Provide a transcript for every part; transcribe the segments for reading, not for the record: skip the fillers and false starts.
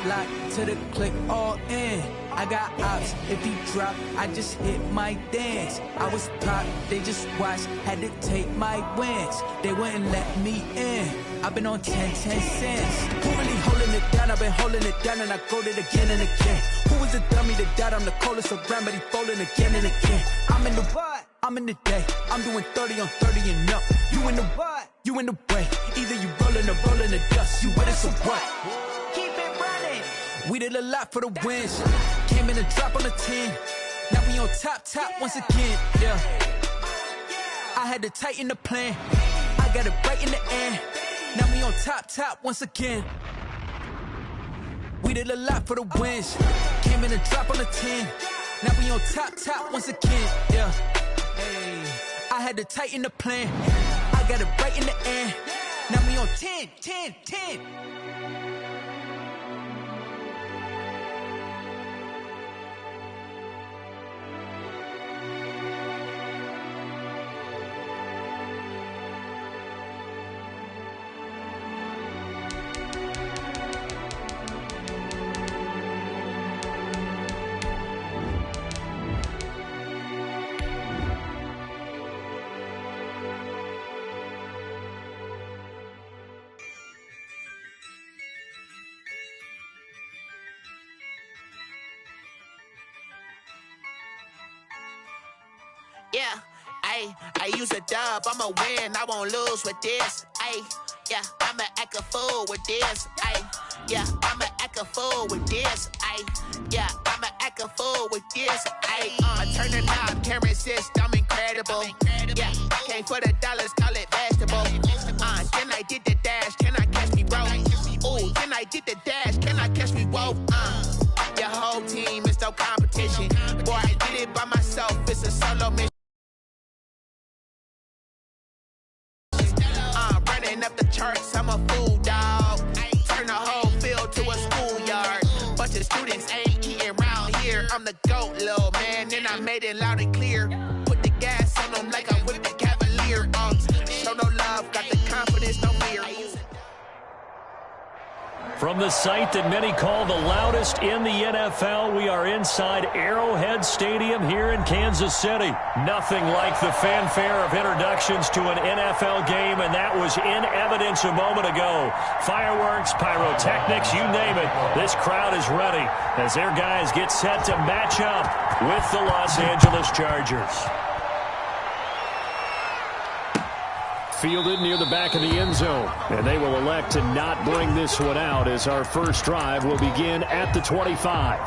lock to the click all in. I got ops, if he drop, I just hit my dance. I was top, they just watched, had to take my wins. They wouldn't let me in. I've been on 10 cents. Who really holding it down? I've been holding it down and I go it again and again. Who was the dummy that died? I'm the coldest around, but he folding again and again. I'm in the what? I'm in the day. I'm doing 30 on 30 and up. You in the what? You in the way. Either you rolling or rolling the dust. You with us or what? Keep it running. We did a lot for the wins. Came in a drop on the 10. Now we on top once again. Yeah. I had to tighten the plan. I got it right in the end. Now we on top once again. We did a lot for the wins. Came in a drop on the 10. Now we on top once again. Yeah. Hey. I had to tighten the plan. I got it right in the end. Now we on 10. Yeah, I use a dub, I'ma win, I won't lose with this. Yeah, I'ma act a fool with this. Yeah, I'ma act a fool with this. Yeah, I'ma act a fool with this. I turn the knob, camera assist, I'm incredible. Yeah, came for the dollars, call it vegetable. Then I did the dash, can I catch me, bro? Ooh, then I did the dash, can I catch me, whoa? Your whole team is no competition. Boy, I did it by myself, it's a solo mission. Running up the charts, I'm a fool, dog. Turn the whole field to a schoolyard. Bunch of students ain't eating round here. I'm the GOAT, little man, and I made it loud and clear. Put the gas on them like I whipped the Cavalier. Show no love, got the confidence, no fear. From the site that many call the loudest in the NFL, we are inside Arrowhead Stadium here in Kansas City. Nothing like the fanfare of introductions to an NFL game, and that was in evidence a moment ago. Fireworks, pyrotechnics, you name it. This crowd is ready as their guys get set to match up with the Los Angeles Chargers. Fielded near the back of the end zone, and they will elect to not bring this one out as our first drive will begin at the 25.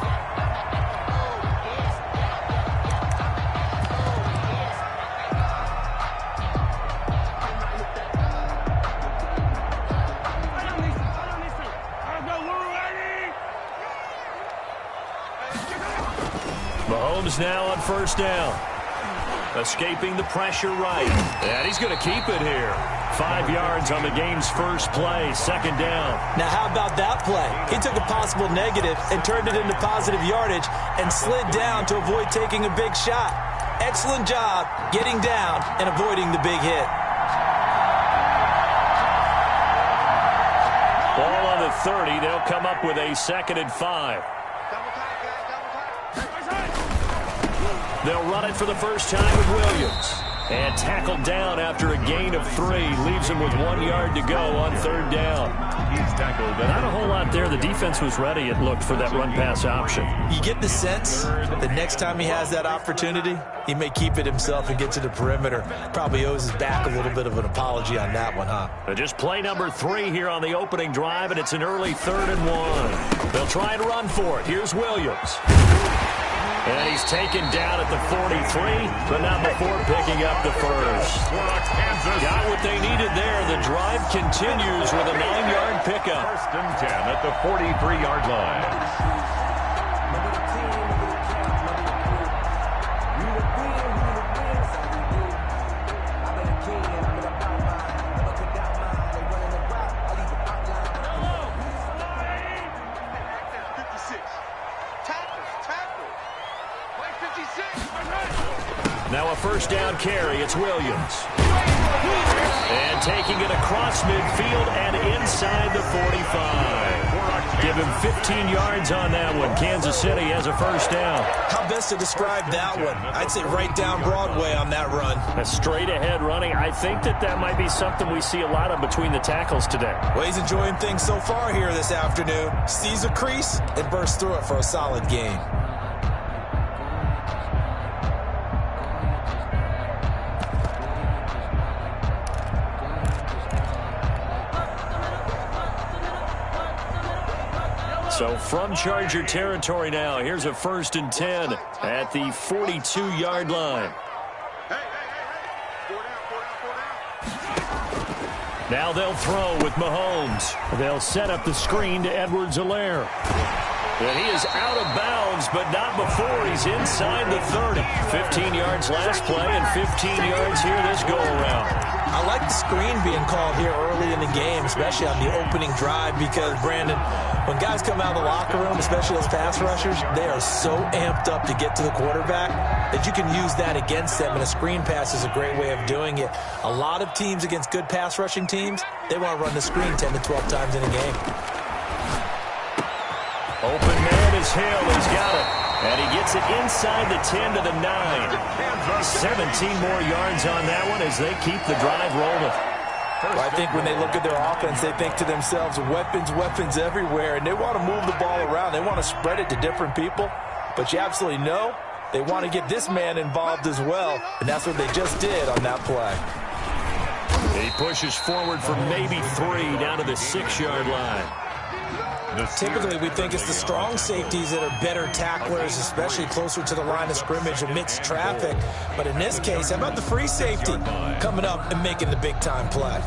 Mahomes now on first down. Escaping the pressure right. And he's going to keep it here. 5 yards on the game's first play, second down. Now, how about that play? He took a possible negative and turned it into positive yardage and slid down to avoid taking a big shot. Excellent job getting down and avoiding the big hit. Ball on the 30. They'll come up with a 2nd and 5. They'll run it for the first time with Williams. And tackled down after a gain of 3. Leaves him with 1 yard to go on third down. He's tackled. Not a whole lot there. The defense was ready, it looked, for that run-pass option. You get the sense that next time he has that opportunity, he may keep it himself and get to the perimeter. Probably owes his back a little bit of an apology on that one, huh? Just play number 3 here on the opening drive, and it's an early 3rd and 1. They'll try and run for it. Here's Williams. And he's taken down at the 43, but not before picking up the first. Got what they needed there. The drive continues with a 9-yard pickup. 1st and 10 at the 43-yard line. Now a first down carry, it's Williams. And taking it across midfield and inside the 45. Give him 15 yards on that one. Kansas City has a first down. How best to describe that one? I'd say right down Broadway on that run. A straight-ahead running. I think that might be something we see a lot of between the tackles today. Well, he's enjoying things so far here this afternoon. Sees a crease and bursts through it for a solid gain. So from Charger territory now, here's a 1st and 10 at the 42-yard line. Now they'll throw with Mahomes. They'll set up the screen to Edwards-Helaire. And he is out of bounds, but not before he's inside the 30. 15 yards last play and 15 yards here this go-around. I like the screen being called here early in the game, especially on the opening drive, because, Brandon, when guys come out of the locker room, especially as pass rushers, they are so amped up to get to the quarterback that you can use that against them, and a screen pass is a great way of doing it. A lot of teams against good pass rushing teams, they want to run the screen 10 to 12 times in a game. Open man is Hill. He's got it. And he gets it inside the 10 to the 9. 17 more yards on that one as they keep the drive rolling. Well, I think when they look at their offense, they think to themselves, weapons everywhere, and they want to move the ball around. They want to spread it to different people. But you absolutely know they want to get this man involved as well, and that's what they just did on that play. He pushes forward for maybe 3 down to the 6-yard line. Typically, we think it's the strong safeties that are better tacklers, especially closer to the line of scrimmage amidst traffic. But in this case, how about the free safety coming up and making the big-time play?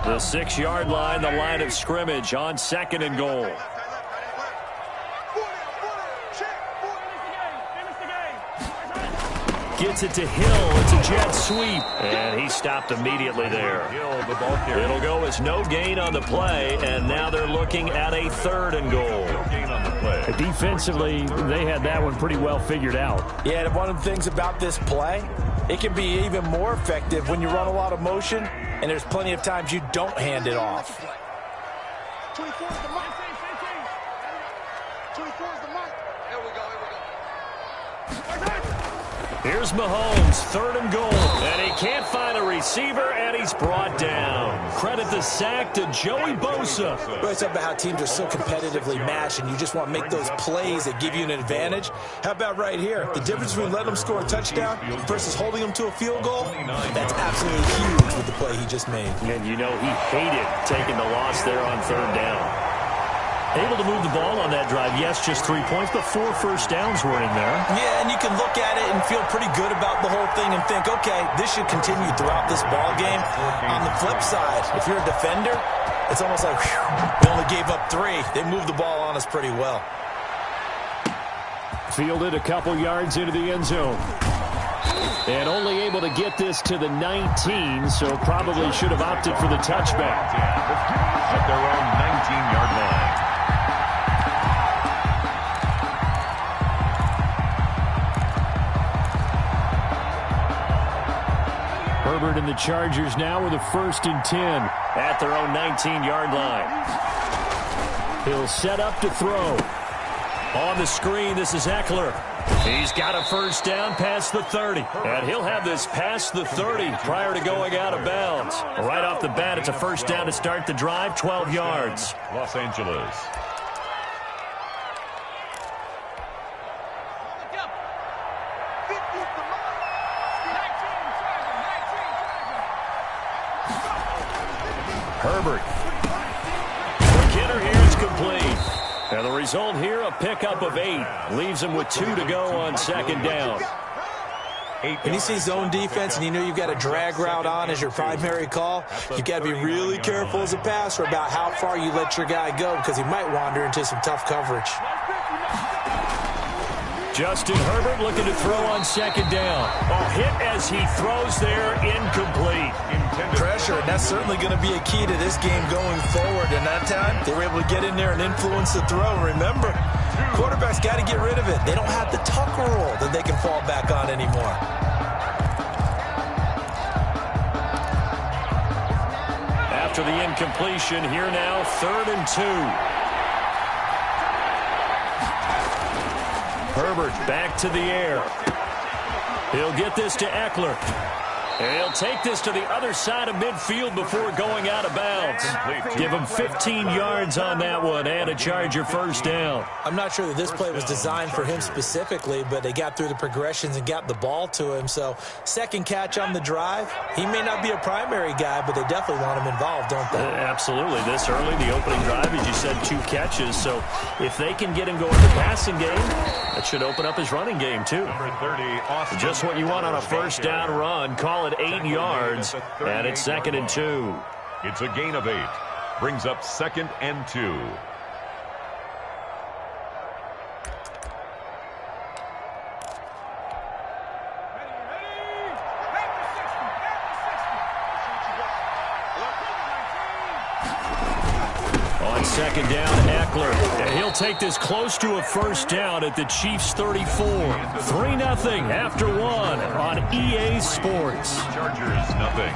The 6-yard line, the line of scrimmage on 2nd and goal. Gets it to Hill. It's a jet sweep. And he stopped immediately there. It'll go as no gain on the play, and now they're looking at a 3rd and goal. Defensively, they had that one pretty well figured out. Yeah, and one of the things about this play, it can be even more effective when you run a lot of motion, and there's plenty of times you don't hand it off. 24 is the mark. 24 is the mark. Here we go. Here's Mahomes, 3rd and goal. And he can't find a receiver, and he's brought down. Credit the sack to Joey Bosa. It's about how teams are so competitively matched, and you just want to make those plays that give you an advantage. How about right here? The difference between letting them score a touchdown versus holding them to a field goal, that's absolutely huge with the play he just made. And you know he hated taking the loss there on 3rd down. Able to move the ball on that drive. Yes, just 3 points, but 4 first downs were in there. Yeah, and you can look at it and feel pretty good about the whole thing and think, okay, this should continue throughout this ball game. On the flip side, if you're a defender, it's almost like, whew, we only gave up 3. They moved the ball on us pretty well. Fielded a couple yards into the end zone. And only able to get this to the 19, so probably should have opted for the touchback. At their own 19-yard line. Herbert and the Chargers now with a 1st and 10 at their own 19-yard line. He'll set up to throw. On the screen, this is Eckler. He's got a first down past the 30. And he'll have this past the 30 prior to going out of bounds. Right off the bat, it's a first down to start the drive, 12 yards. Los Angeles. Herbert. Quick hitter here is complete. And the result here, a pickup of 8. Leaves him with 2 to go on second down. When you see zone defense and you know you've got a drag route on as your primary call, you've got to be really careful as a passer about how far you let your guy go because he might wander into some tough coverage. Justin Herbert looking to throw on second down. A hit as he throws there, incomplete. Pressure, and that's certainly going to be a key to this game going forward. And that time, they were able to get in there and influence the throw. Remember, quarterbacks got to get rid of it. They don't have the tuck rule that they can fall back on anymore. After the incompletion, here now, 3rd and 2. Herbert back to the air. He'll get this to Eckler. And he'll take this to the other side of midfield before going out of bounds. Give him 15 yards on that one and a Charger first down. I'm not sure that this play was designed for him specifically, but they got through the progressions and got the ball to him. So second catch on the drive. He may not be a primary guy, but they definitely want him involved, don't they? Absolutely. This early, the opening drive, as you said, 2 catches. So if they can get him going the passing game, that should open up his running game too. Number 30, Austin. Just what you want on a first down run. Call it 8 yards, and it's 2nd and 2. It's a gain of 8. Brings up 2nd and 2. On second down, Eckler. And he'll take this close to a first down at the Chiefs' 34. 3-0 after 1 on EA Sports. Chargers, nothing.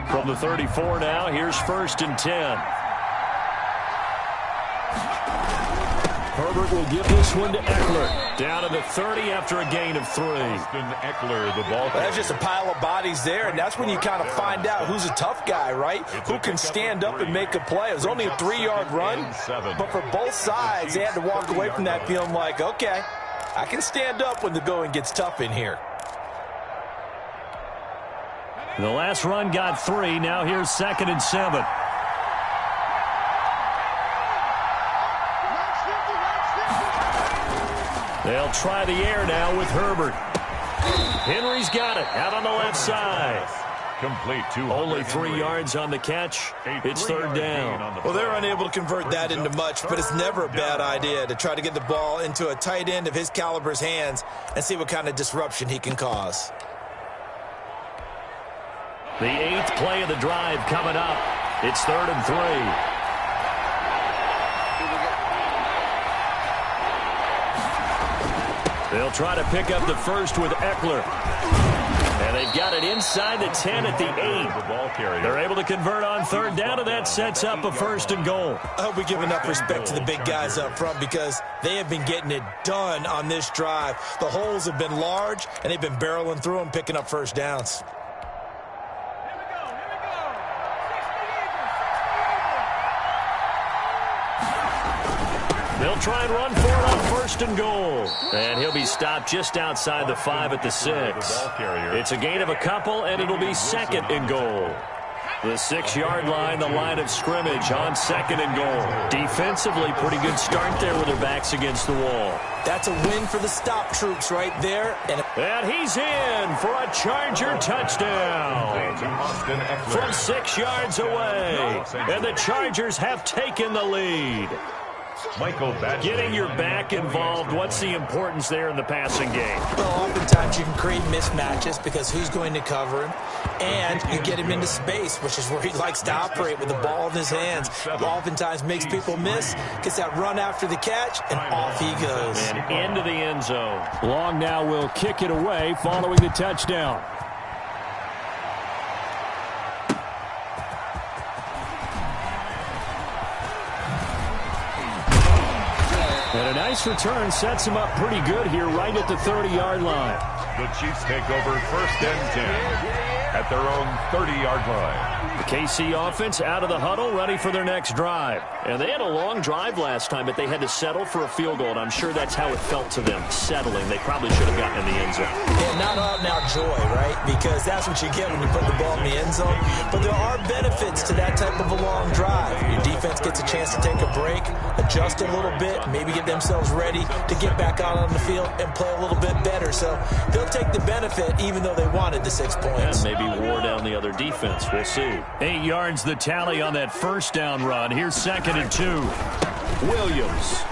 From the 34 now, here's 1st and 10. Herbert will give this one to Eckler. Down to the 30 after a gain of 3. Austin Eckler, the ball. That's just a pile of bodies there, and that's when you kind of find out who's a tough guy, right? Who can stand up and make a play. It was only a 3-yard run, but for both sides, they had to walk away from that feeling like, okay, I can stand up when the going gets tough in here. The last run got 3. Now here's 2nd and 7. They'll try the air now with Herbert. Henry's got it out on the left side. Complete to Only 3 yards on the catch. It's 3rd down. Well, they're unable to convert that into much, but it's never a bad idea to try to get the ball into a tight end of his caliber's hands and see what kind of disruption he can cause. The 8th play of the drive coming up. It's 3rd and 3. They'll try to pick up the first with Eckler. And they've got it inside the 10 at the 8. They're able to convert on 3rd down, and that sets up a 1st and goal. I hope we give enough respect to the big guys up front because they have been getting it done on this drive. The holes have been large, and they've been barreling through them, picking up first downs. They'll try and run for it on 1st and goal. And he'll be stopped just outside the 5 at the 6. It's a gain of a couple, and it'll be 2nd and goal. The 6-yard line, the line of scrimmage on 2nd and goal. Defensively, pretty good start there with their backs against the wall. That's a win for the stop troops right there. And he's in for a Charger touchdown from 6 yards away. And the Chargers have taken the lead. Getting your back involved, what's the importance there in the passing game? Well, oftentimes you can create mismatches because who's going to cover him, and you get him into space, which is where he likes to operate with the ball in his hands. Oftentimes makes people miss, gets that run after the catch, and off he goes. And into the end zone. Long now will kick it away following the touchdown. And a nice return sets him up pretty good here right at the 30-yard line. The Chiefs take over 1st and 10. at their own 30-yard line. The KC offense out of the huddle, ready for their next drive. And they had a long drive last time, but they had to settle for a field goal, and I'm sure that's how it felt to them, settling. They probably should have gotten in the end zone. Yeah, not out-and-out joy, right? Because that's what you get when you put the ball in the end zone. But there are benefits to that type of a long drive. Your defense gets a chance to take a break, adjust a little bit, maybe get themselves ready to get back out on the field and play a little bit better. So they'll take the benefit even though they wanted the 6 points. And maybe wore down the other defense. We'll see. 8 yards the tally on that first down run. Here's 2nd and 2. Williams.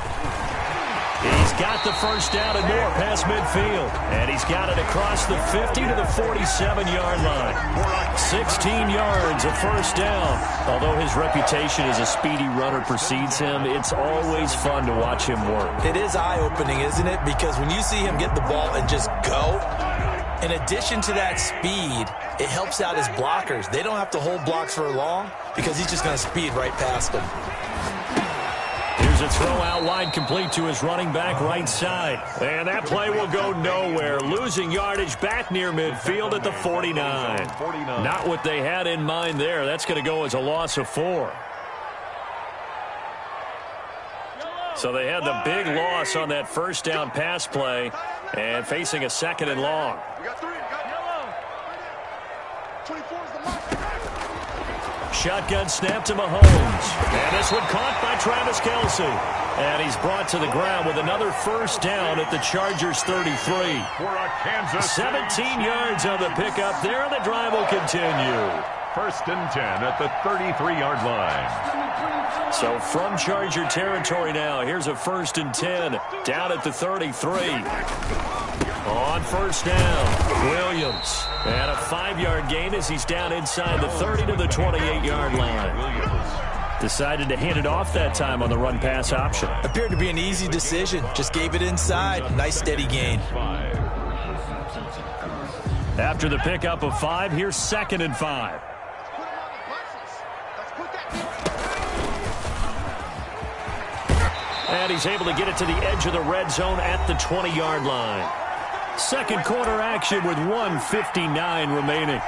He's got the first down and more past midfield. And he's got it across the 50 to the 47-yard line. 16 yards, a first down. Although his reputation as a speedy runner precedes him, it's always fun to watch him work. It is eye-opening, isn't it? Because when you see him get the ball and just go, in addition to that speed, it helps out his blockers. They don't have to hold blocks for long because he's just going to speed right past them. Here's a throw out wide, complete to his running back right side. And that play will go nowhere. Losing yardage back near midfield at the 49. Not what they had in mind there. That's going to go as a loss of 4. So they had the big loss on that first down pass play and facing a 2nd and long. We got 3. We got yellow. 24 is the mark. Shotgun snap to Mahomes. And this one caught by Travis Kelce. And he's brought to the ground with another first down at the Chargers 33. For a Kansas 17 yards on the pickup there, and the drive will continue. 1st and 10 at the 33-yard line. So from Charger territory now, here's a 1st and 10 down at the 33. On first down, Williams. And a 5-yard gain as he's down inside the 30 to the 28-yard line. Decided to hand it off that time on the run-pass option. Appeared to be an easy decision. Just gave it inside. Nice steady gain. After the pickup of 5, here's 2nd and 5. And he's able to get it to the edge of the red zone at the 20-yard line. Second quarter action with 1:59 remaining.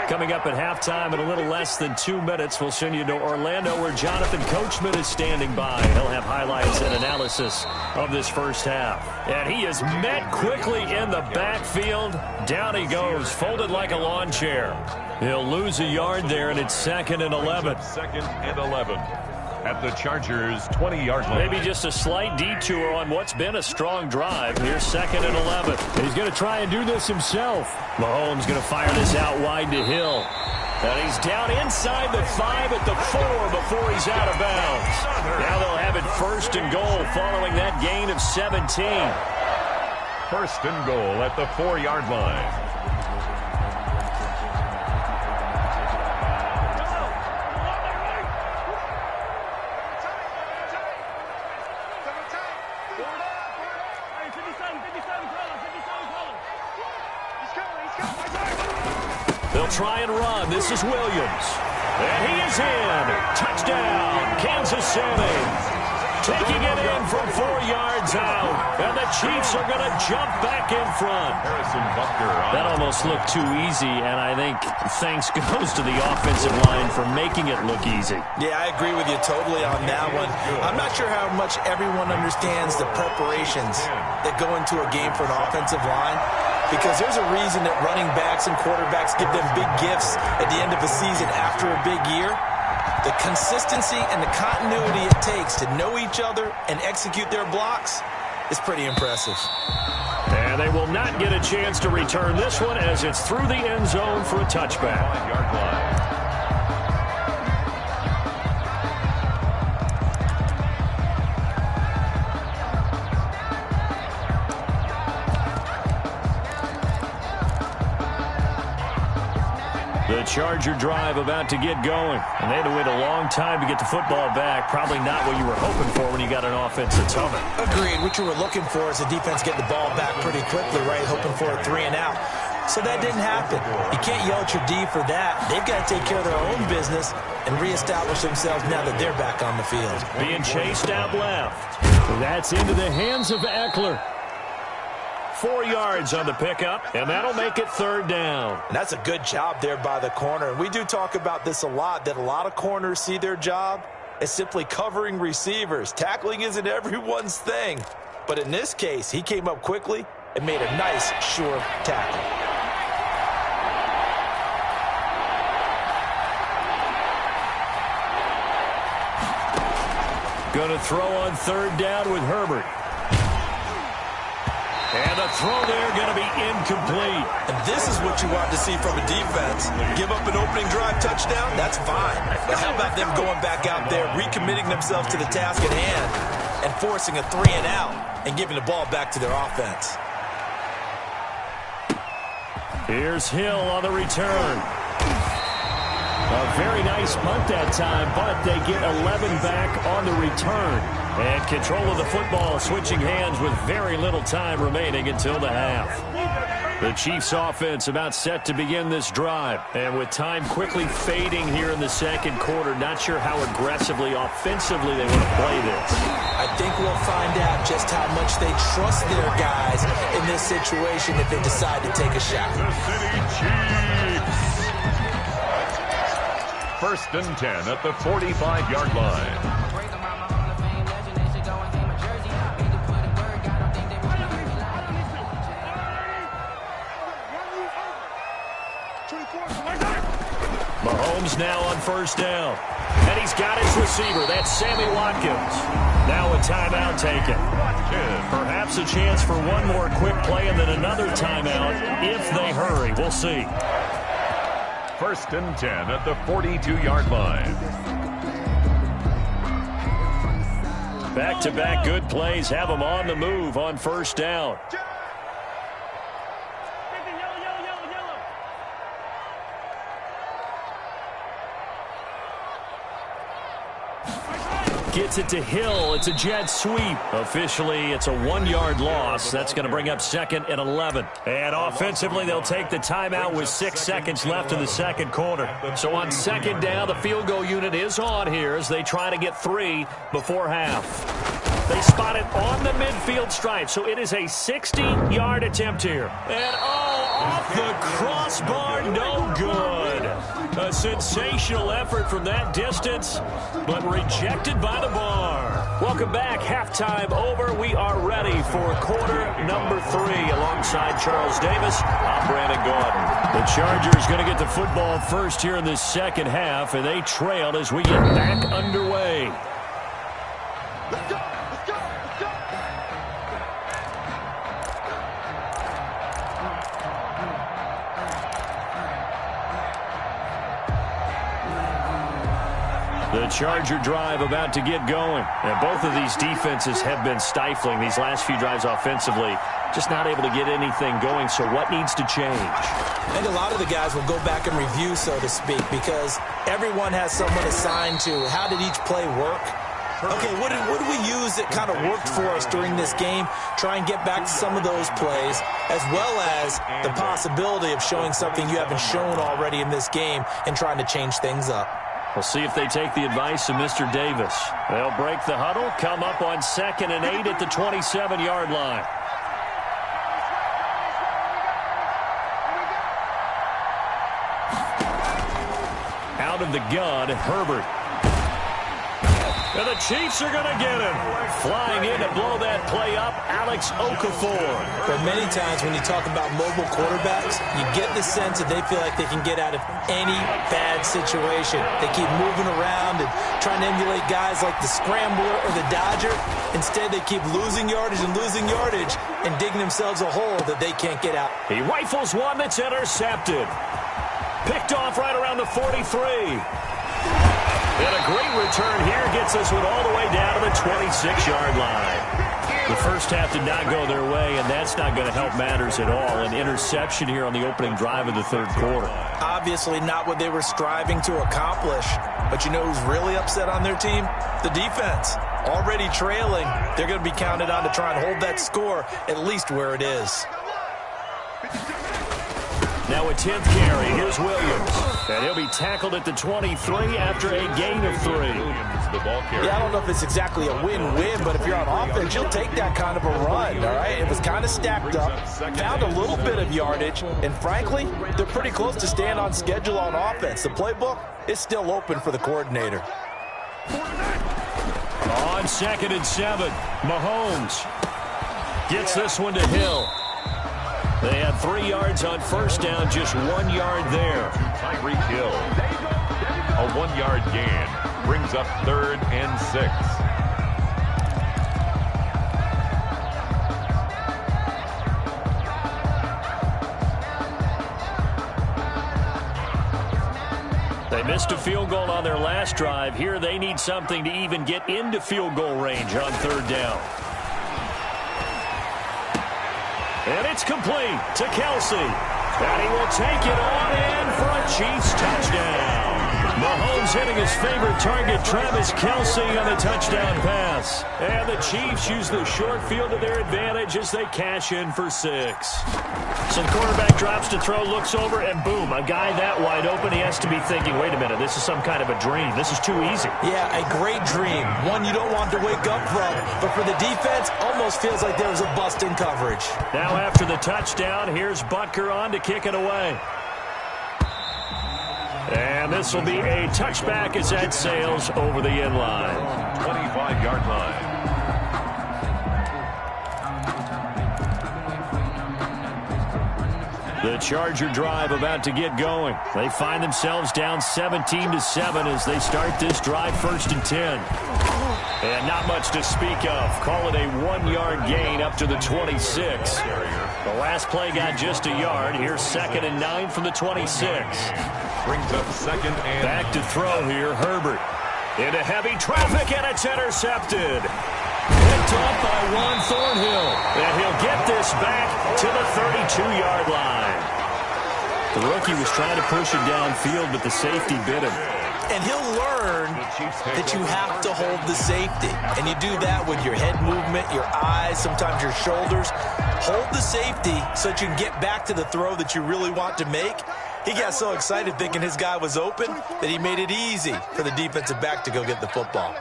Coming up at halftime in a little less than 2 minutes, we'll send you to Orlando where Jonathan Coachman is standing by. He'll have highlights and analysis of this first half. And he is met quickly in the backfield. Down he goes, folded like a lawn chair. He'll lose a yard there, and it's 2nd and 11. 2nd and 11 at the Chargers' 20-yard line. Maybe just a slight detour on what's been a strong drive. Here's 2nd and 11. He's going to try and do this himself. Mahomes going to fire this out wide to Hill. And he's down inside the 5 at the 4 before he's out of bounds. Now they'll have it 1st and goal following that gain of 17. 1st and goal at the 4-yard line. They'll try and run. This is Williams. And he is in. Touchdown, Kansas City. Taking it in from 4 yards out. And the Chiefs are going to jump back in front. Harrison Butker. That almost looked too easy, and I think thanks goes to the offensive line for making it look easy. Yeah, I agree with you totally on that one. I'm not sure how much everyone understands the preparations that go into a game for an offensive line, because there's a reason that running backs and quarterbacks give them big gifts at the end of a season after a big year. The consistency and the continuity it takes to know each other and execute their blocks is pretty impressive. And they will not get a chance to return this one as it's through the end zone for a touchback. 5-yard line. The Charger drive about to get going. And they had to wait a long time to get the football back. Probably not what you were hoping for when you got an offense that's humming. Agreed. What you were looking for is the defense get the ball back pretty quickly, right? Hoping for a 3 and out. So that didn't happen. You can't yell at your D for that. They've got to take care of their own business and reestablish themselves now that they're back on the field. Being chased out left. That's into the hands of Eckler. 4 yards on the pickup, and that'll make it 3rd down. And that's a good job there by the corner. And we do talk about this a lot, that a lot of corners see their job as simply covering receivers. Tackling isn't everyone's thing. But in this case, he came up quickly and made a nice, sure tackle. Going to throw on 3rd down with Herbert. And the throw there going to be incomplete. And this is what you want to see from a defense. Give up an opening drive touchdown, that's fine. But how about them going back out there, recommitting themselves to the task at hand, and forcing a 3-and-out and giving the ball back to their offense. Here's Hill on the return. A very nice punt that time, but they get 11 back on the return. And control of the football switching hands with very little time remaining until the half. The Chiefs offense about set to begin this drive. And with time quickly fading here in the second quarter, not sure how aggressively, offensively they want to play this. I think we'll find out just how much they trust their guys in this situation if they decide to take a shot. The City Chiefs. 1st and 10 at the 45-yard line. Mahomes now on 1st down. And he's got his receiver. That's Sammy Watkins. Now a timeout taken. Perhaps a chance for one more quick play and then another timeout if they hurry. We'll see. 1st and 10 at the 42-yard line. Back-to-back good plays have them on the move on 1st down. Gets it to Hill. It's a jet sweep. Officially, it's a 1-yard loss. That's going to bring up 2nd and 11. And offensively, they'll take the timeout with 6 seconds left in the second quarter. So on 2nd down, the field goal unit is on here as they try to get 3 before half. They spot it on the midfield stripe, so it is a 60-yard attempt here. And, off the crossbar, no good. A sensational effort from that distance, but rejected by the bar. Welcome back. Halftime over. We are ready for quarter number 3. Alongside Charles Davis, I'm Brandon Gordon. The Chargers going to get the football first here in this second half, and they trail as we get back underway. Let's go! Let's go! Let's go! The Charger drive about to get going. And both of these defenses have been stifling these last few drives offensively. Just not able to get anything going, so what needs to change? I think a lot of the guys will go back and review, so to speak, because everyone has someone assigned to how did each play work. Okay, what did we use that kind of worked for us during this game? Try and get back to some of those plays, as well as the possibility of showing something you haven't shown already in this game and trying to change things up. We'll see if they take the advice of Mr. Davis. They'll break the huddle, come up on 2nd and 8 at the 27-yard line. Out of the gun, Herbert. And the Chiefs are going to get him. Flying in to blow that play up, Alex Okafor. But many times when you talk about mobile quarterbacks, you get the sense that they feel like they can get out of any bad situation. They keep moving around and trying to emulate guys like the Scrambler or the Dodger. Instead, they keep losing yardage and digging themselves a hole that they can't get out. He rifles one that's intercepted. Picked off right around the 43. And a great return here gets us one all the way down to the 26-yard line. The first half did not go their way, and that's not going to help matters at all. An interception here on the opening drive of the third quarter. Obviously not what they were striving to accomplish. But you know who's really upset on their team? The defense. Already trailing. They're going to be counted on to try and hold that score at least where it is. Now a 10th carry. Here's Williams. And he'll be tackled at the 23 after a gain of 3. Yeah, I don't know if it's exactly a win-win, but if you're on offense, you'll take that kind of a run, all right? It was kind of stacked up, found a little bit of yardage, and frankly, they're pretty close to staying on schedule on offense. The playbook is still open for the coordinator. On 2nd and 7, Mahomes gets this one to Hill. They had 3 yards on first down, just 1 yard there. Tyreek Hill. A 1-yard gain brings up 3rd and 6. They missed a field goal on their last drive. Here they need something to even get into field goal range on 3rd down. And it's complete to Kelsey. And he will take it on in for a Chiefs touchdown. Mahomes hitting his favorite target, Travis Kelsey, on the touchdown pass. And the Chiefs use the short field to their advantage as they cash in for 6. So the quarterback drops to throw, looks over, and boom, a guy that wide open. He has to be thinking, wait a minute, this is some kind of a dream. This is too easy. Yeah, a great dream. One you don't want to wake up from. But for the defense, almost feels like there was a bust in coverage. Now after the touchdown, here's Butker on to kick it away. And this will be a touchback as that sails over the end line. 25-yard line. The Charger drive about to get going. They find themselves down 17-7 as they start this drive 1st and 10. And not much to speak of. Call it a 1-yard gain up to the 26. The last play got just a yard. Here's 2nd and 9 from the 26. Brings up 2nd and... Back to throw here, Herbert. Into heavy traffic, and it's intercepted. Picked off by Juan Thornhill. And he'll get this back to the 32-yard line. The rookie was trying to push it downfield, but the safety bit him. And he'll learn that you have to hold the safety. And you do that with your head movement, your eyes, sometimes your shoulders. Hold the safety so that you can get back to the throw that you really want to make. He got so excited thinking his guy was open that he made it easy for the defensive back to go get the football.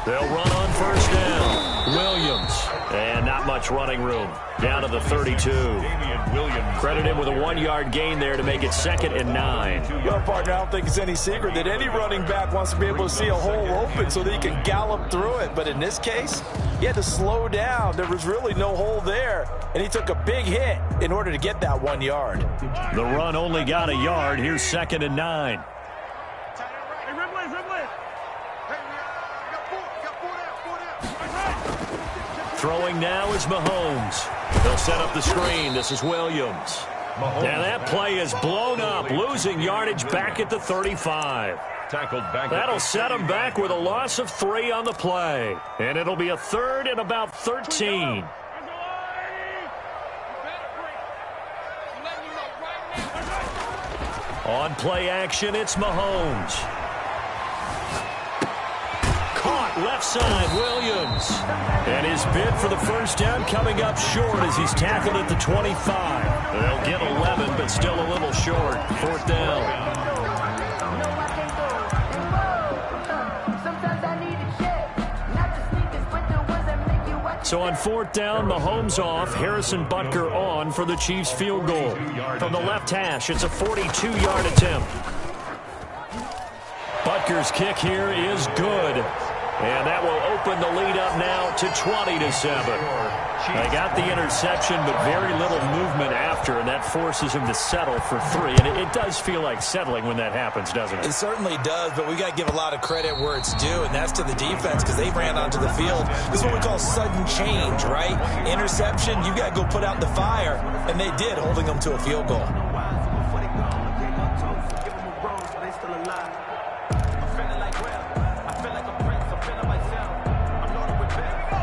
They'll run on 1st down. Williams. And not much running room. Down to the 32. Credit him with a 1-yard gain there to make it 2nd and 9. Well, partner, I don't think it's any secret that any running back wants to be able to see a hole open so that he can gallop through it. But in this case, he had to slow down. There was really no hole there. And he took a big hit in order to get that 1 yard. The run only got a yard. Here's 2nd and 9. Throwing now is Mahomes. They'll set up the screen. This is Williams. And that play is blown up, losing yardage back at the 35. Tackled back. That'll set him back with a loss of 3 on the play. And it'll be a 3rd and about 13. On play action, it's Mahomes. Caught left side, Williams. And his bid for the 1st down coming up short as he's tackled at the 25. They'll get 11, but still a little short. 4th down. So on 4th down, Mahomes off, Harrison Butker on for the Chiefs field goal. From the left hash, it's a 42-yard attempt. Butker's kick here is good. And that will open the lead up now to 20-7. They got the interception, but very little movement after, and that forces him to settle for 3. And it does feel like settling when that happens, doesn't it? It certainly does, but we got to give a lot of credit where it's due, and that's to the defense because they ran onto the field. This is what we call sudden change, right? Interception, you got to go put out the fire, and they did, holding them to a field goal.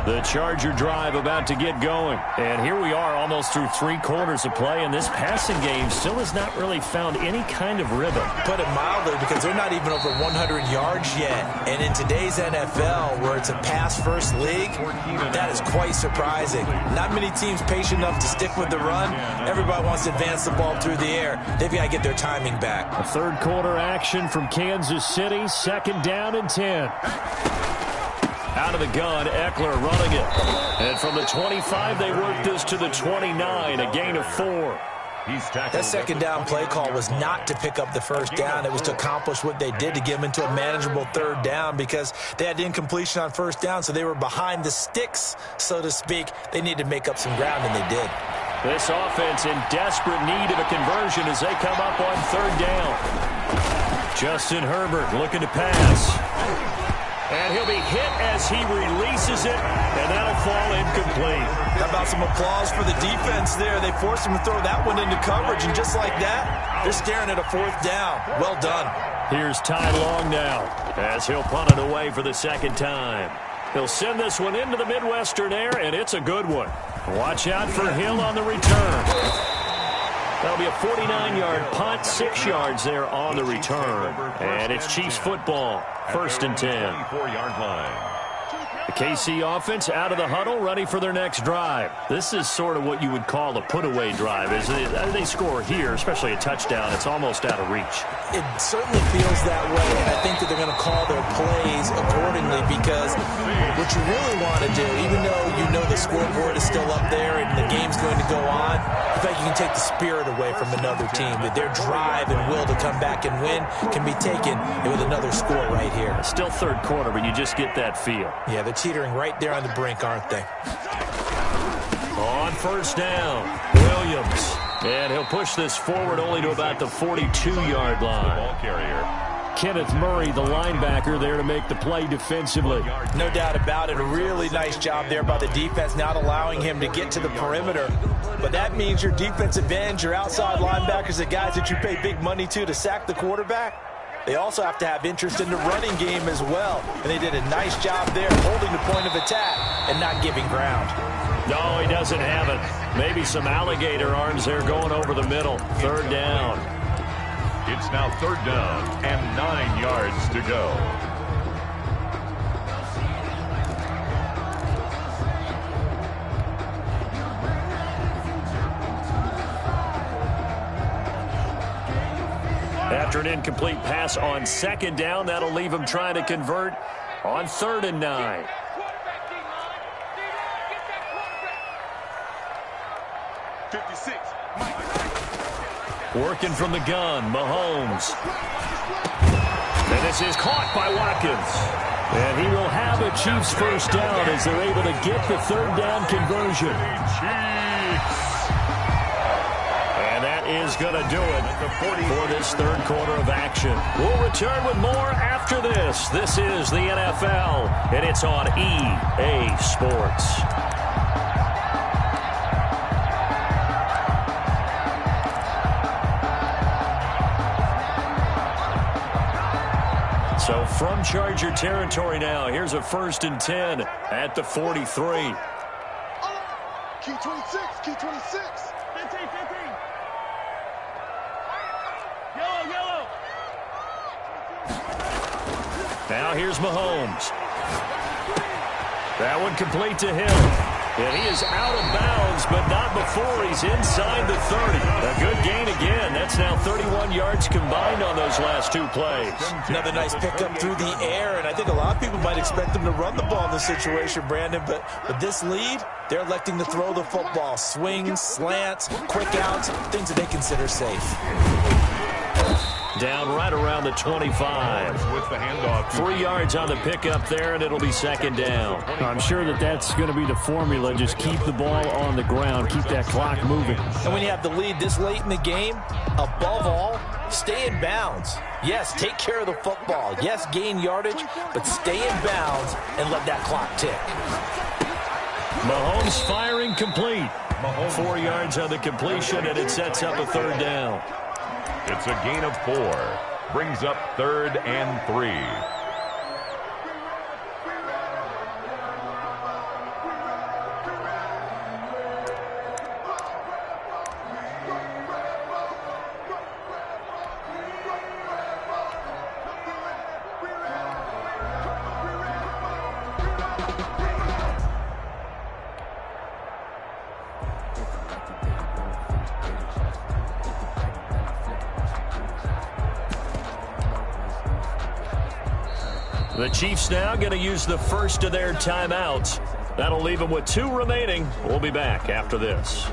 The Charger drive about to get going. And here we are almost through 3 quarters of play, and this passing game still has not really found any kind of rhythm. Put it mildly, because they're not even over 100 yards yet. And in today's NFL, where it's a pass-first league, that is quite surprising. Not many teams patient enough to stick with the run. Everybody wants to advance the ball through the air. They've got to get their timing back. A third quarter action from Kansas City, 2nd down and 10. Out of the gun, Eckler running it. And from the 25, they work this to the 29, a gain of 4. That 2nd down play call was not to pick up the 1st down. It was to accomplish what they did, to get them into a manageable 3rd down, because they had incompletion on 1st down, so they were behind the sticks, so to speak. They needed to make up some ground, and they did. This offense in desperate need of a conversion as they come up on 3rd down. Justin Herbert looking to pass. And he'll be hit as he releases it, and that'll fall incomplete. How about some applause for the defense there? They forced him to throw that one into coverage, and just like that, they're staring at a 4th down. Well done. Here's Ty Long now as he'll punt it away for the 2nd time. He'll send this one into the Midwestern air, and it's a good one. Watch out for Hill on the return. That'll be a 49-yard punt, 6 yards there on the return. And it's Chiefs football, 1st and 10. 24-yard line. The KC offense out of the huddle, ready for their next drive. This is sort of what you would call a put-away drive. As they score here, especially a touchdown, it's almost out of reach. It certainly feels that way, and I think that they're going to call their plays accordingly, because what you really want to do, even though you know the scoreboard is still up there and the game's going to go on, I think you can take the spirit away from another team, that their drive and will to come back and win can be taken with another score right here. It's still 3rd quarter, but you just get that feel. Yeah, they're teetering right there on the brink, aren't they? On 1st down, Williams. And he'll push this forward only to about the 42-yard line. Ball carrier. Kenneth Murray, the linebacker, there to make the play defensively. No doubt about it. A really nice job there by the defense, not allowing him to get to the perimeter. But that means your defensive ends, your outside linebackers, the guys that you pay big money to sack the quarterback, they also have to have interest in the running game as well. And they did a nice job there holding the point of attack and not giving ground. No, he doesn't have it. Maybe some alligator arms there going over the middle. 3rd down. It's now 3rd down and 9 yards to go. After an incomplete pass on 2nd down, that'll leave him trying to convert on 3rd and 9. Working from the gun, Mahomes. And this is caught by Watkins. And he will have a Chiefs 1st down as they're able to get the 3rd down conversion. And that is going to do it for this 3rd quarter of action. We'll return with more after this. This is the NFL, and it's on EA Sports. So from Charger territory now, here's a 1st and 10 at the 43. Key 26, key 26. 15, 15. Yellow. Now here's Mahomes. That one complete to him. And he is out of bounds, but not before he's inside the 30. A good gain again. That's now 31 yards combined on those last 2 plays. Another nice pickup through the air, and I think a lot of people might expect them to run the ball in this situation, Brandon, but with this lead, they're electing to throw the football. Swings, slants, quick outs, things that they consider safe. Down right around the 25. With the handoff. 3 yards on the pickup there, and it'll be 2nd down. I'm sure that's going to be the formula. Just keep the ball on the ground. Keep that clock moving. And when you have the lead this late in the game, above all, stay in bounds. Yes, take care of the football. Yes, gain yardage, but stay in bounds and let that clock tick. Mahomes firing complete. 4 yards on the completion, and it sets up a 3rd down. It's a gain of 4. Brings up 3rd and 3. The Chiefs now going to use the first of their timeouts. That'll leave them with 2 remaining. We'll be back after this.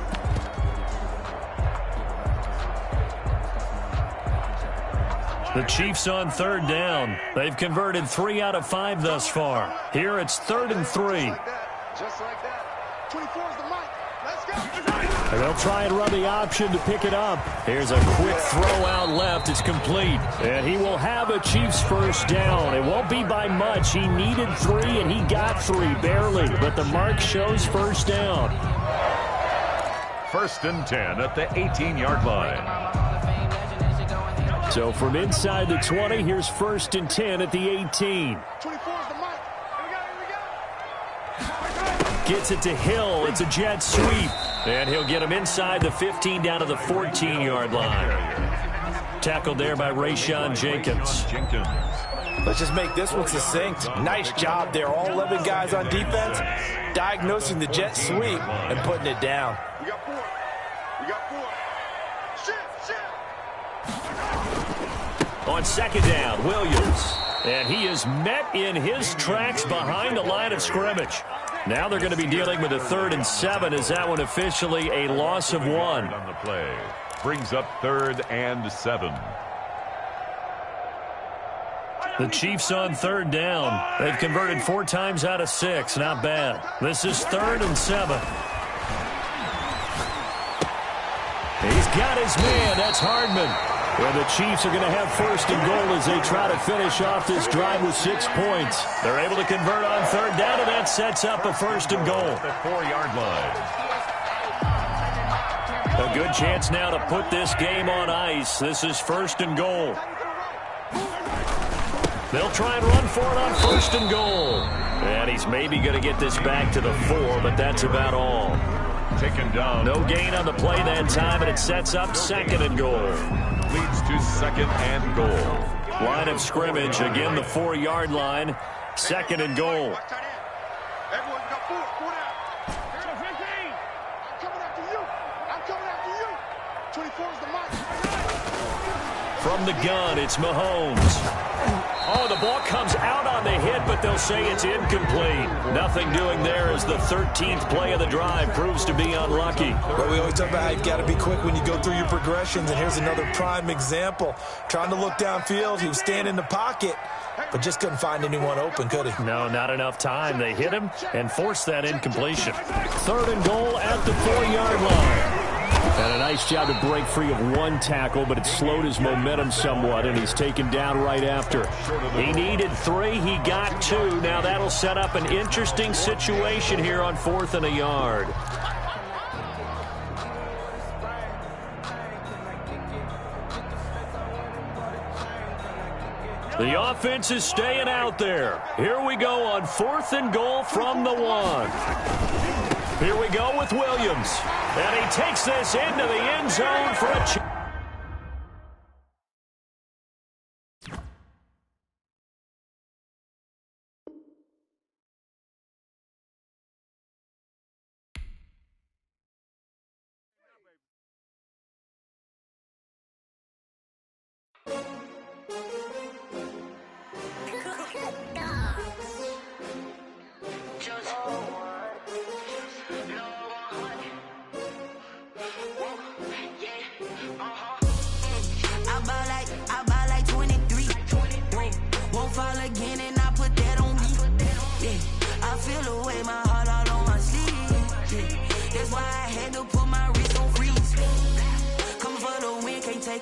The Chiefs on 3rd down. They've converted 3 out of 5 thus far. Here it's 3rd and 3. Just like that. 24 is the mic. Let's go. And they'll try and run the option to pick it up. Here's a quick throw out left. It's complete. And he will have a Chiefs first down. It won't be by much. He needed 3, and he got 3, barely. But the mark shows first down. 1st and 10 at the 18-yard line. So from inside the 20, here's 1st and 10 at the 18. 24 is the mic. Gets it to Hill. It's a jet sweep. And he'll get him inside the 15 down to the 14-yard line. Tackled there by Rayshon Jenkins. Let's just make this one succinct. Nice job there. All 11 guys on defense diagnosing the jet sweep and putting it down. We got 4. We got 4. Shit. On 2nd down, Williams. And he is met in his tracks behind the line of scrimmage. Now they're going to be dealing with a 3rd and 7. Is that one officially a loss of 1? On the play. Brings up 3rd and 7. The Chiefs on 3rd down. They've converted 4 times out of 6. Not bad. This is 3rd and 7. He's got his man. That's Hardman. And the Chiefs are going to have 1st and goal as they try to finish off this drive with 6 points. They're able to convert on 3rd down, and that sets up a 1st and goal. The 4-yard line. A good chance now to put this game on ice. This is 1st and goal. They'll try and run for it on 1st and goal. And he's maybe going to get this back to the 4, but that's about all. Taken down. No gain on the play that time, and it sets up 2nd and goal. Leads to 2nd and goal. Line of scrimmage, again the 4-yard line. 2nd and goal. Everyone got 4. 4 down. I'm coming after you. I'm coming after you. 24 is the mic. From the gun, it's Mahomes. Oh, the ball comes out on the hit, but they'll say it's incomplete. Nothing doing there as the 13th play of the drive proves to be unlucky. But we always talk about how you've got to be quick when you go through your progressions, and here's another prime example. Trying to look downfield, he was standing in the pocket, but just couldn't find anyone open, could he? No, not enough time. They hit him and forced that incompletion. 3rd and goal at the 4-yard line. And a nice job to break free of 1 tackle, but it slowed his momentum somewhat, and he's taken down right after. He needed 3. He got 2. Now that'll set up an interesting situation here on 4th and a yard. The offense is staying out there. Here we go on 4th and goal from the 1. Here we go with Williams. And he takes this into the end zone for a chance.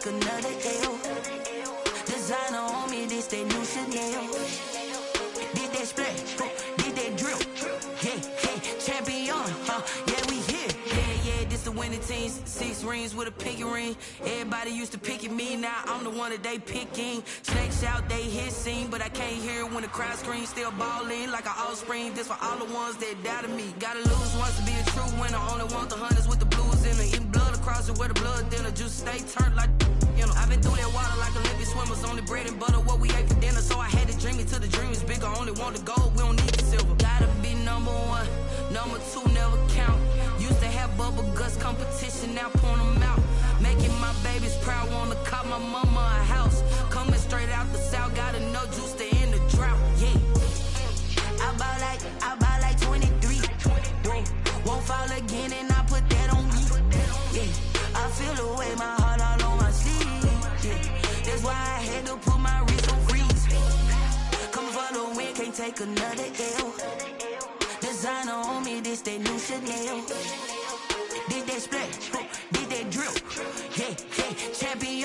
Another L. Designer on me, this that new Chanel. Did that splash, did that drill. Yeah, champion, yeah, we here. Yeah, this the winning team. 6 rings with a pinky ring. Everybody used to pick at me, now I'm the one that they picking. Snakes out, they hit scene, but I can't hear it when the crowd screams. Still ballin' like an offspring. This for all the ones that doubted me. Gotta lose once to be a true winner. Only want the hunters with the blues in it. Eating blood across it where the blood dinner. Juice stay turned like, you know. I've been through that water like Olympic swimmers. Only bread and butter what we ate for dinner. So I had to dream it till the dream is bigger. Only want the gold, we don't need the silver. Gotta be number 1, number 2 never count. Used to have bubble guts competition, now point them out. Making my babies proud, wanna cop my mama a house. Coming straight out the south, gotta know juice to end the drought. Yeah, take another L. Designer on me, this that new Chanel. Did that split, did that drill. Yeah, champion,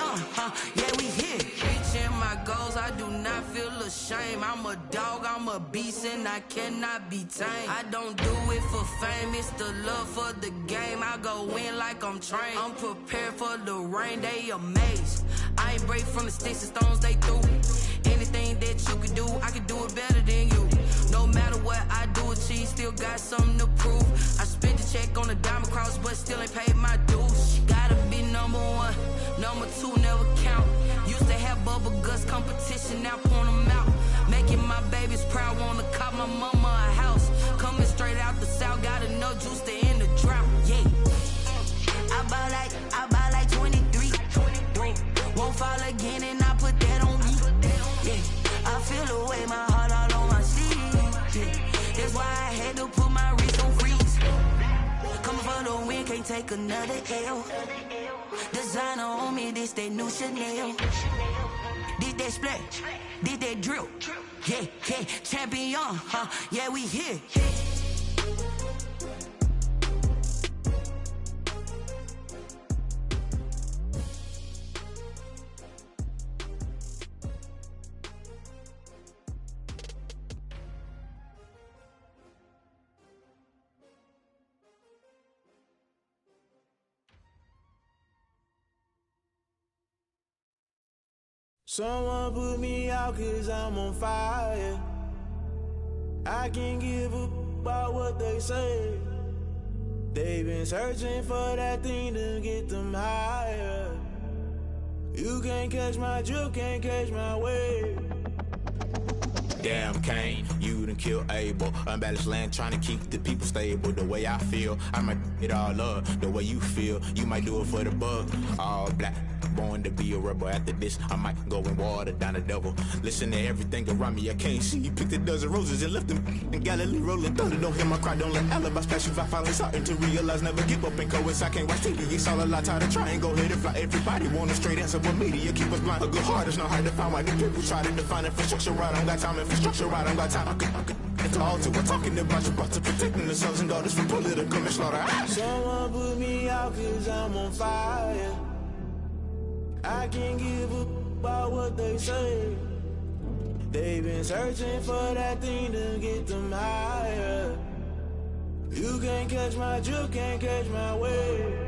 yeah, we here. Reaching my goals, I do not feel ashamed. I'm a dog, I'm a beast, and I cannot be tamed. I don't do it for fame, it's the love for the game. I go in like I'm trained. I'm prepared for the rain, they amazed. I ain't break from the sticks and stones they threw. Anything that you can do, I can do it better than you. No matter what I do, achieve, still got something to prove. I spent the check on a diamond cross, but still ain't paid my dues. Gotta be number one, number two never count. Used to have bubble guts competition, now point them out. Making my babies proud, wanna cop my mama a house. Coming straight out the south, got enough juice to end the drought. Yeah, I buy like 23. Won't fall again, and I put that on me. Yeah, I feel the way, my heart all on my sleeve. Yeah, that's why I had to put my wrist on freeze. Coming for the win, can't take another L. Designer on me, this that new Chanel. Did that split, did that drill. Yeah, champion, yeah, we here. Someone put me out 'cause I'm on fire. I can't give a about what they say. They've been searching for that thing to get them higher. You can't catch my drift, can't catch my wave. Damn Kane, you done killed Abel. Unbalanced land, trying to keep the people stable. The way I feel, I might it all up. The way you feel, you might do it for the bug. All black, born to be a rebel. After this, I might go and water down the devil. Listen to everything around me, I can't see. Picked a dozen roses and left them in Galilee rolling thunder. Don't hear my cry, don't let alibis pass you. I finally starting to realize, never give up and coincide. Can't watch TV, it's all a lot. Tired of trying, go ahead and fly. Everybody want a straight answer, but media keep us blind. A good heart is not hard to find. Why the people try to define infrastructure right? I don't got time, infrastructure right, I don't got time. I could it's all to we're talking about you, about to protecting the sons and daughters from political manslaughter. Someone put me out 'cause I'm on fire. I can't give a about what they say. They've been searching for that thing to get them higher. You can't catch my drift, can't catch my wave.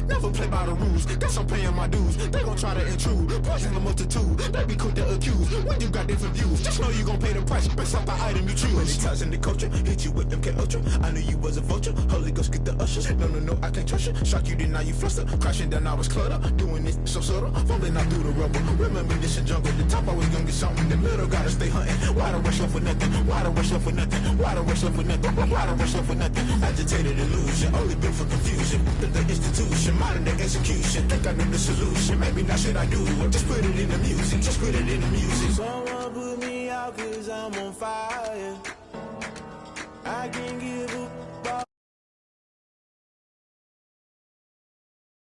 Never play by the rules, guess I'm paying my dues. They gon' try to intrude, poison the multitude. They be quick to accuse, when you got different views. Just know you gon' pay the price, based off the item you choose. When it ties in the culture, hit you with them K-Ultra. I knew you was a vulture, Holy Ghost get the ushers. No, I can't trust you. Shock you, then now you fluster. Crashing down, I was cluttered. Doing this so subtle, falling out through the rubble. Remember this a jungle, the top always gonna get something. In the middle, gotta stay hunting. Why the rush left with nothing? Why the rush left with nothing? Why the rush left with nothing? Why the rush left with nothing? Agitated illusion, only built for confusion. The institution, modern day execution. Think I know the solution, maybe not should I do it. Just put it in the music, just put it in the music. Someone put me out 'cause I'm on fire. I can't give up